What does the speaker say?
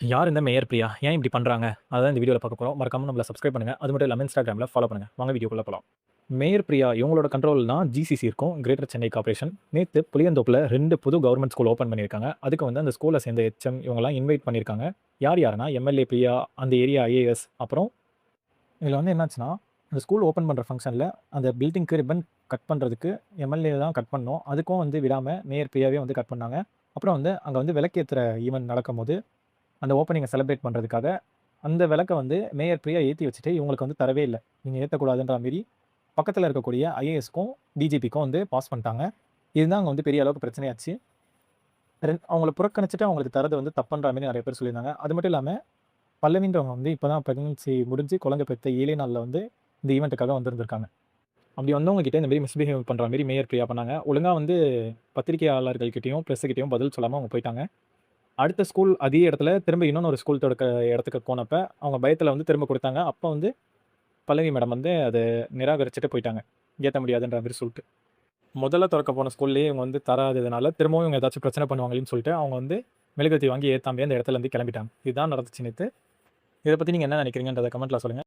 யார் இந்த மேயர் பிரியா? ஏன் இப்படி பண்றாங்க? அதான் இந்த வீடியோல பார்க்க போறோம். மறக்காம நம்மள சப்ஸ்கிரைப் பண்ணுங்க. அது மட்டும் இல்லாம Instagramல ஃபாலோ பண்ணுங்க. வாங்க வீடியோக்குள்ள போலாம். மேயர் பிரியா இவங்களோட கண்ட்ரோல் தான் ஜிசிசி இருக்கும். Greater Chennai corporation. நேத்து புளியந்தோப்புல 2 புது கவர்ன்மென்ட் ஸ்கூல் ஓப்பன் பண்ணியிருக்காங்க. அதுக்கு வந்து அந்த ஸ்கூல்ல சேர்ந்த ஹெச்எம் இவங்கலாம் இன்வைட் பண்ணியிருக்காங்க. யார் யாருன்னா, எம்எல்ஏ பிரியா, அந்த ஏரியா ஐஏஎஸ், அப்புறம் இதுல வந்து என்னாச்சுன்னா, அந்த ஸ்கூல் ஓப்பன் பண்ற ஃபங்ஷன்ல அந்த பில்டிங்க்கு ரிப்பன் கட் பண்றதுக்கு எம்எல்ஏ தான் கட் பண்ணணும். அதுக்கும் வந்து விடாம மேயர் பிரியாவே வந்து கட் பண்ணாங்க. அப்புறம் வந்து அங்க வந்து விளக்கேத்துற ஈவென்ட் நடக்கும்போது அந்த ஓப்பனிங்கை செலிப்ரேட் பண்ணுறதுக்காக அந்த விளக்க வந்து மேயர் பிரியா ஏற்றி வச்சுட்டு இவங்களுக்கு வந்து தரவே இல்லை. நீங்கள் ஏற்றக்கூடாதுன்ற மாரி பக்கத்தில் இருக்கக்கூடிய ஐஏஎஸ்க்கும் டிஜிபிக்கும் வந்து பாஸ் பண்ணிட்டாங்க. இதுதான் அங்கே வந்து பெரிய அளவுக்கு பிரச்சனையாச்சு. அவங்கள புறக்கணிச்சுட்டு அவங்களுக்கு தரது வந்து தப்புன்ற மாதிரி நிறைய பேர் சொல்லியிருந்தாங்க. அது மட்டும் இல்லாமல் பல்லவின்றவங்க வந்து இப்போ தான் ப்ரெக்னன்சி முடிஞ்சு குழந்தை பெற்ற 7 நாளில் வந்து இந்த ஈவெண்ட்டுக்காக வந்திருந்திருக்காங்க. அப்படி வந்தவங்க கிட்ட இந்த மாதிரி மிஸ்பிஹேவ் பண்ணுற மாதிரி மேயர் பிரியா பண்ணாங்க. ஒழுங்காக வந்து பத்திரிகையாளர்கள்கிட்டையும் ப்ரெஸ்ஸுக்கிட்டையும் பதில் சொல்லாமல் அவங்க போயிட்டாங்க. அடுத்த ஸ்கூல் அதே இடத்துல திரும்ப இன்னொரு ஸ்கூல் தொடக்க இடத்துக்கு போனப்ப, அவங்க பயத்துல வந்து திரும்ப குடுத்தாங்க. அப்ப வந்து பல்லவி மேடம் வந்து அத நிராகரிச்சுட்டு போயிட்டாங்க. ஏத்த முடியாதுன்ற மாரி சொல்ட்டு. முதல்ல தொறக்க போன ஸ்கூல்லயே இவங்க வந்து தராததுனால, திரும்பவும் இவங்க ஏதாச்சும் பிரச்சனை பண்ணுவாங்களேன்னு சொல்லிட்டு, அவங்க வந்து மெழுகுவர்த்தி வாங்கி ஏத்தாமயே அந்த இடத்துல இருந்து கிளம்பிட்டாங்க. இதுதான் நடந்துச்சு நேத்து. இத பத்தி நீங்க என்ன நினைக்கிறீங்கன்றத கமெண்ட்ல சொல்லுங்க.